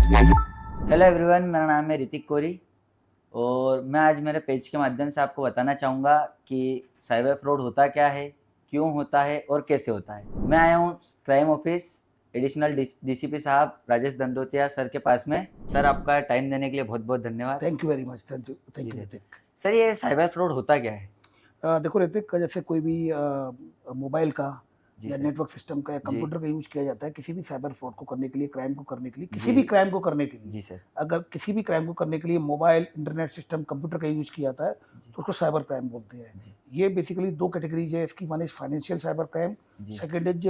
Hello everyone, मेरा नाम है ऋतिक कोरी और मैं आज मेरे पेज के माध्यम से आपको बताना चाहूँगा कि साइबर फ्रॉड होता क्या है, क्यों होता है और कैसे होता है। मैं आया हूँ क्राइम ऑफिस एडिशनल डीसीपी साहब राजेश दंडोतिया सर के पास में। सर, आपका टाइम देने के लिए बहुत बहुत धन्यवाद। Thank you very much. Thank ji you sir. Hrithik. Sir, ये साइबर फ्रॉड होता क्या है? देखो ऋतिक, जैसे कोई भी मोबाइल का जी या सर। नेटवर्क सिस्टम का या जी। कंप्यूटर का यूज किया जाता है किसी भी साइबर फ्रॉड को करने के लिए, क्राइम को करने के लिए, किसी जी। भी क्राइम को करने के लिए। जी सर। अगर किसी भी क्राइम को करने के लिए मोबाइल, इंटरनेट सिस्टम, कंप्यूटर का यूज किया जाता है जी। तो उसको साइबर क्राइम बोलते हैं। जी। ये बेसिकली दो कैटेगरीज है इसकी। One is financial cyber crime, जी। Second is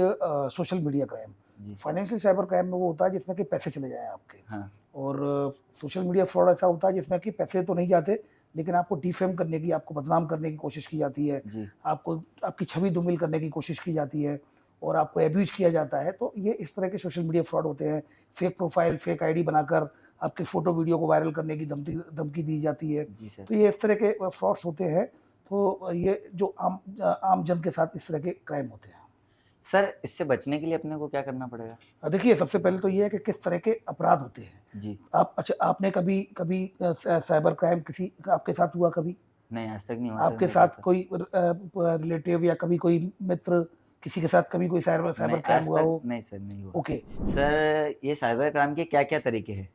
social media crime. जी। फाइनेंशियल साइबर क्राइम में वो होता है जिसमें कि पैसे चले जाएं आपके, हाँ। और सोशल मीडिया फ्रॉड ऐसा होता है जिसमें कि पैसे तो नहीं जाते लेकिन आपको डिफेम करने की, आपको बदनाम करने की कोशिश की जाती है, जी। आपको आपकी छवि धूमिल करने की कोशिश की जाती है और आपको एब्यूज किया जाता है। तो ये इस तरह के सोशल मीडिया फ्रॉड होते हैं। फेक प्रोफाइल, फेक आईडी बनाकर आपके फोटो वीडियो को वायरल करने की धमकी दी जाती है। जी सर। तो ये इस तरह के फ्रॉड्स होते हैं। तो ये जो आम जन के साथ इस तरह के क्राइम होते हैं। सर, इससे बचने के लिए अपने को क्या करना पड़ेगा? देखिए, सबसे पहले तो ये है कि किस तरह के अपराध होते हैं। जी। अच्छा, आपने कभी कभी साइबर क्राइम किसी आपके साथ हुआ कभी? नहीं, आज तक नहीं हुआ सर आपके मेरे साथ साथ। कोई रिलेटिव या कभी कोई मित्र, किसी के साथ कभी कोई साइबर साइबर नहीं, क्राइम आज हुआ तक हो? नहीं सर, नहीं हुआ। ओके। सर, ये साइबर क्राइम के क्या-क्या तरीके हैं?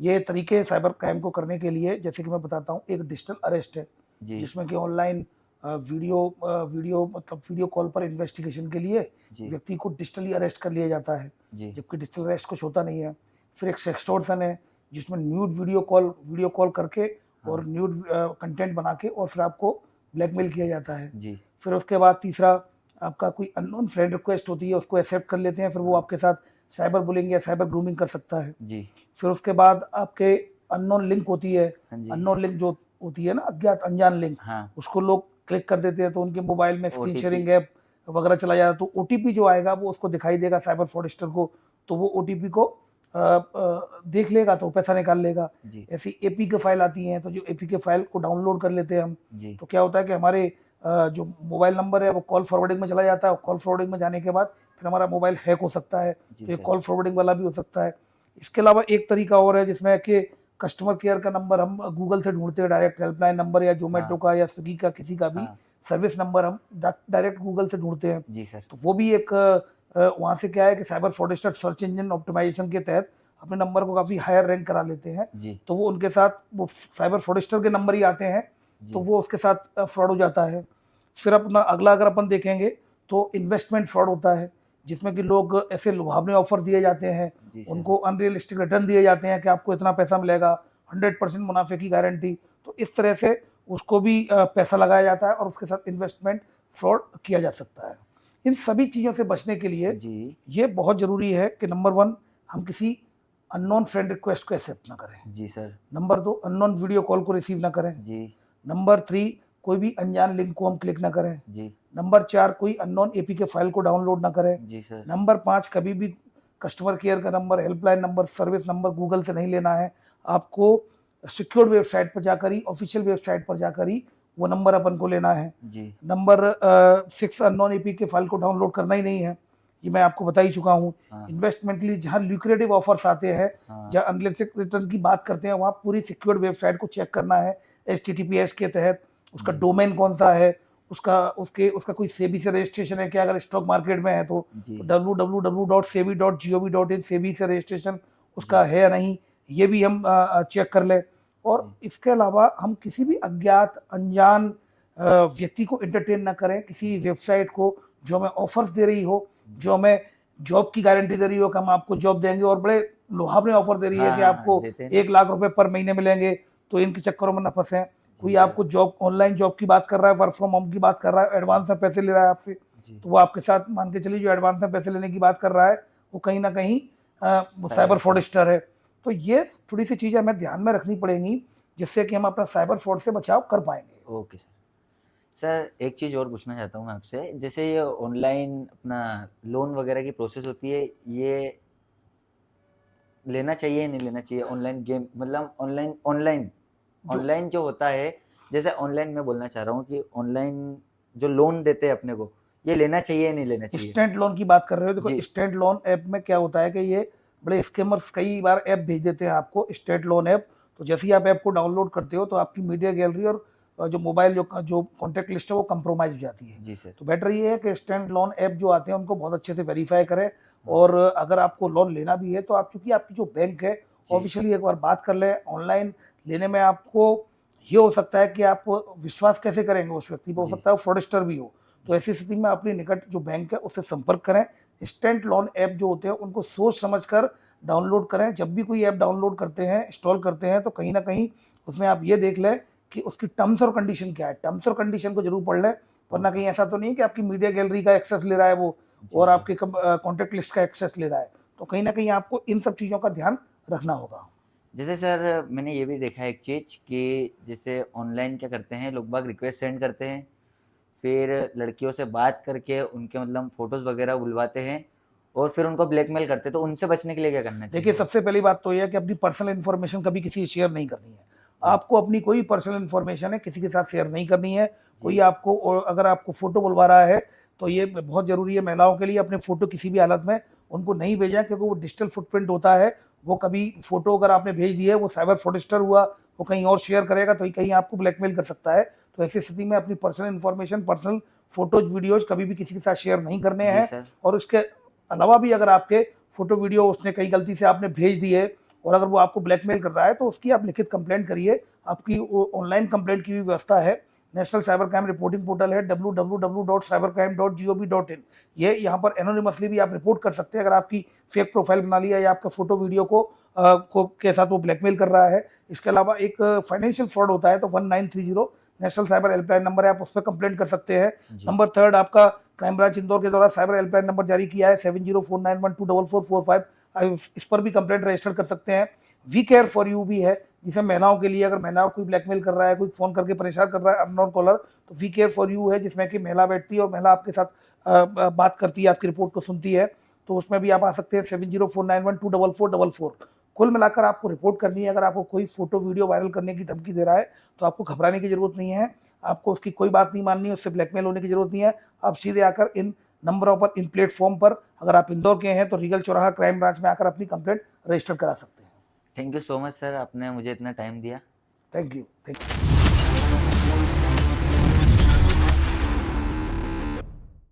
ये तरीके साइबर क्राइम को करने के लिए, जैसे कि मैं बताता हूँ, एक डिजिटल अरेस्ट है जी। जिसमें कि ऑनलाइन वीडियो कॉल पर इन्वेस्टिगेशन के लिए जी। व्यक्ति को डिजिटली अरेस्ट कर लिया जाता है, जी। जबकि डिजिटल अरेस्ट कुछ होता नहीं है। फिर एक सेक्सटॉर्शन है जिसमें न्यूड वीडियो कॉल करके हाँ। और न्यूड कंटेंट बना के और फिर आपको ब्लैकमेल किया जाता है। जी। फिर उसके बाद तीसरा, आपका कोई अननोन फ्रेंड रिक्वेस्ट होती है, उसको एक्सेप्ट कर लेते हैं, फिर वो हाँ। आपके साथ साइबर बुलिंग या साइबर ग्रूमिंग कर सकता है। जी। फिर उसके बाद आपके अननोन लिंक होती है। हाँ जी। अननोन लिंक जो होती है ना, अज्ञात अनजान लिंक, हाँ। उसको लोग क्लिक कर देते हैं तो उनके मोबाइल में स्क्रीन ओटीपी। शेयरिंग ऐप वगैरह चला जाता है, तो ओटीपी जो आएगा वो उसको दिखाई देगा साइबर फ्रॉडस्टर को, तो वो ओटीपी को देख लेगा तो पैसा निकाल लेगा। जी। ऐसी एपी के फाइल आती हैं, तो जो एपी के फाइल को डाउनलोड कर लेते हैं हम, जी। तो क्या होता है कि हमारे जो मोबाइल नंबर है वो कॉल फॉरवर्डिंग में चला जाता है, और कॉल फॉरवर्डिंग में जाने के बाद फिर हमारा मोबाइल हैक हो सकता है। जी तो ये सर। कॉल फॉरवर्डिंग वाला भी हो सकता है। इसके अलावा एक तरीका और है जिसमें कि कस्टमर केयर का नंबर हम गूगल से ढूंढते हैं, डायरेक्ट हेल्पलाइन नंबर या जोमेटो हाँ। का या स्विगी का, किसी का भी हाँ। सर्विस नंबर हम डायरेक्ट गूगल से ढूंढते हैं। जी सर। तो वो भी एक वहाँ से क्या है कि cyber fraudster search engine optimisation के तहत अपने नंबर को काफ़ी हायर रैंक करा लेते हैं। जी। तो वो उनके साथ वो साइबर फ्रॉडस्टर के नंबर ही आते हैं, जी। तो वो उसके साथ फ्रॉड हो जाता है। फिर अपना अगला अगर अपन देखेंगे तो इन्वेस्टमेंट फ्रॉड होता है, जिसमें कि लोग ऐसे लुभावने ऑफर दिए जाते हैं, जी सर। उनको अनरियलिस्टिक रिटर्न दिए जाते हैं कि आपको इतना पैसा मिलेगा, 100% मुनाफे की गारंटी। तो इस तरह से उसको भी पैसा लगाया जाता है और उसके साथ इन्वेस्टमेंट फ्रॉड किया जा सकता है। इन सभी चीज़ों से बचने के लिए जी। ये बहुत ज़रूरी है कि नंबर 1, हम किसी अननोन फ्रेंड रिक्वेस्ट को एक्सेप्ट ना करें। जी sir. Number 2, unknown video call को रिसीव ना करें। जी। नंबर 3, कोई भी अनजान लिंक को हम क्लिक ना करें। जी। नंबर 4, कोई अननोन एपीके फाइल को डाउनलोड ना करें। जी सर। नंबर 5, कभी भी कस्टमर केयर का number, helpline number, service number Google से नहीं लेना है। आपको सिक्योर्ड वेबसाइट पर जाकर ही, ऑफिशियल वेबसाइट पर जाकर ही वो नंबर अपन को लेना है। जी। नंबर 6, अननोन एपीके फाइल को डाउनलोड करना ही नहीं है, ये मैं आपको बता ही चुका हूँ। हाँ। इन्वेस्टमेंट के लिए जहाँ ल्यूक्रेटिव ऑफर्स आते हैं, हाँ। जहाँ अनलिमिटेड रिटर्न की बात करते हैं, वहाँ पूरी सिक्योर्ड वेबसाइट को चेक करना है HTTPS के तहत। उसका जी। डोमेन कौन सा है, उसका कोई सेबी से रजिस्ट्रेशन है क्या, अगर स्टॉक मार्केट में है तो जी। www.sebi.gov.in सेबी से रजिस्ट्रेशन उसका जी। है या नहीं, ये भी हम चेक कर लें। और जी। इसके अलावा हम किसी भी अज्ञात अनजान व्यक्ति को एंटरटेन ना करें, किसी वेबसाइट को जो हमें ऑफर्स दे रही हो, जो हमें जॉब की गारंटी दे रही हो कि हम आपको जॉब देंगे, और बड़े लुभावने ऑफर दे रही है हाँ, कि हाँ, हाँ, आपको देते हैं ना। 1 लाख रुपए पर महीने मिलेंगे, तो इनके चक्करों में न फंसें। जी कोई सर। आपको जॉब, ऑनलाइन जॉब की बात कर रहा है, वर्क फ्रॉम होम की बात कर रहा है, एडवांस में पैसे ले रहा है आपसे, जी। तो वो आपके साथ, मान के चलिए, जो एडवांस में पैसे लेने की बात कर रहा है वो कहीं ना कहीं साइबर फ्रॉडस्टर है। तो ये थोड़ी सी चीज़ें हमें ध्यान में रखनी पड़ेंगी जिससे कि हम अपना साइबर फ्रॉड से बचाव कर पाएंगे। Okay sir. सर, एक चीज़ और पूछना चाहता हूँ मैं आपसे, जैसे ये ऑनलाइन अपना लोन वगैरह की प्रोसेस होती है, ये लेना चाहिए या नहीं लेना चाहिए? ऑनलाइन गेम मतलब ऑनलाइन ऑनलाइन जो ऑनलाइन जो होता है, जैसे ऑनलाइन मैं बोलना चाह रहा हूँ कि ऑनलाइन जो लोन देते हैं अपने को, ये लेना चाहिए या नहीं लेना चाहिए? इंस्टेंट लोन की बात कर रहे हो, देखो जी। इंस्टेंट लोन ऐप में क्या होता है कि ये बड़े स्कैमर्स कई बार ऐप भेज देते हैं आपको, स्टेट लोन ऐप। तो जैसे ही आप ऐप को डाउनलोड करते हो तो आपकी मीडिया गैलरी और जो मोबाइल जो कॉन्टैक्ट लिस्ट है वो कंप्रोमाइज हो जाती है। जी सर। तो बेटर ये है कि स्टैंड लोन ऐप जो आते हैं उनको बहुत अच्छे से वेरीफाई करें, और अगर आपको लोन लेना भी है तो आप, क्योंकि आपकी जो बैंक है ऑफिशियली एक बार बात कर लें। ऑनलाइन लेने में आपको ये हो सकता है कि आप विश्वास कैसे करेंगे उस व्यक्ति पर, हो जी। सकता है वो फ्रॉडस्टर भी हो। तो ऐसी स्थिति में अपनी निकट जो बैंक है उससे संपर्क करें। इंस्टेंट लोन ऐप जो होते हैं उनको सोच समझ कर डाउनलोड करें। जब भी कोई ऐप डाउनलोड करते हैं, इंस्टॉल करते हैं, तो कहीं ना कहीं उसमें आप ये देख लें कि उसकी टर्म्स और कंडीशन क्या है। टर्म्स और कंडीशन को जरूर पढ़ लें, वरना कहीं ऐसा तो नहीं कि आपकी मीडिया गैलरी का एक्सेस ले रहा है वो, और सर। आपके कॉन्टैक्ट लिस्ट का एक्सेस ले रहा है। तो कहीं ना कहीं आपको इन सब चीज़ों का ध्यान रखना होगा। जैसे सर मैंने ये भी देखा है एक चीज़ कि जैसे ऑनलाइन क्या करते हैं लोग बाग, रिक्वेस्ट सेंड करते हैं, फिर लड़कियों से बात करके उनके मतलब फ़ोटोज़ वगैरह बुलवाते हैं और फिर उनको ब्लैकमेल करते हैं। तो उनसे बचने के लिए क्या करना चाहिए? देखिए, सबसे पहली बात तो यह है कि अपनी पर्सनल इन्फॉर्मेशन कभी किसी से शेयर नहीं करनी है। जी। आपको अपनी कोई पर्सनल इन्फॉर्मेशन है किसी के साथ शेयर नहीं करनी है। कोई आपको, और अगर आपको फ़ोटो बुलवा रहा है तो ये बहुत ज़रूरी है महिलाओं के लिए, अपने फ़ोटो किसी भी हालत में उनको नहीं भेजें, क्योंकि वो डिजिटल फुटप्रिंट होता है। वो कभी फ़ोटो अगर आपने भेज दी है, वो साइबर फ्रॉडस्टर हुआ, वो कहीं और शेयर करेगा तो कहीं आपको ब्लैकमेल कर सकता है। तो ऐसी स्थिति में अपनी personal information, personal photos, videos कभी भी किसी के साथ शेयर नहीं करने जी हैं। सर। और उसके अलावा भी अगर आपके फ़ोटो वीडियो उसने कहीं गलती से आपने भेज दी है और अगर वो आपको ब्लैकमेल कर रहा है, तो उसकी आप लिखित कंप्लेंट करिए। आपकी ऑनलाइन कंप्लेंट की भी व्यवस्था है। National cyber crime reporting portal है www.cybercrime.gov.in। ये यहाँ पर एनोनिमसली भी आप रिपोर्ट कर सकते हैं अगर आपकी फेक प्रोफाइल बना लिया या आपका फोटो वीडियो के साथ वो ब्लैकमेल कर रहा है। इसके अलावा एक फाइनेंशियल फ्रॉड होता है तो 1930 नेशनल साइबर हेल्पलाइन नंबर है, आप उस पर कंप्लेंट कर सकते हैं। जी। नंबर थर्ड, आपका क्राइम ब्रांच इंदौर के द्वारा साइबर हेल्पलाइन नंबर जारी किया है 7049124445। इस पर भी कंप्लेंट रजिस्टर कर सकते हैं। वी केयर फॉर यू भी है, जिसे महिलाओं के लिए, अगर महिलाओं को कोई ब्लैकमेल कर रहा है, कोई फोन करके परेशान कर रहा है अननोन कॉलर, तो वी केयर फॉर यू है, जिसमें कि महिला बैठती है और महिला आपके साथ बात करती है, आपकी रिपोर्ट को सुनती है। तो उसमें भी आप आ सकते हैं 7049124444। कुल मिलाकर आपको रिपोर्ट करनी है। अगर आपको कोई फोटो वीडियो वायरल करने की धमकी दे रहा है तो आपको घबराने की जरूरत नहीं है, आपको उसकी कोई बात नहीं माननी है, उससे ब्लैकमेल होने की जरूरत नहीं है। आप सीधे आकर इन नंबरों पर, इन प्लेटफॉर्म पर, अगर आप इंदौर के हैं तो रीगल चौराहा क्राइम ब्रांच में आकर अपनी कंप्लेंट रजिस्टर करा सकते हैं। Thank you so much sir, आपने मुझे इतना टाइम दिया। Thank you.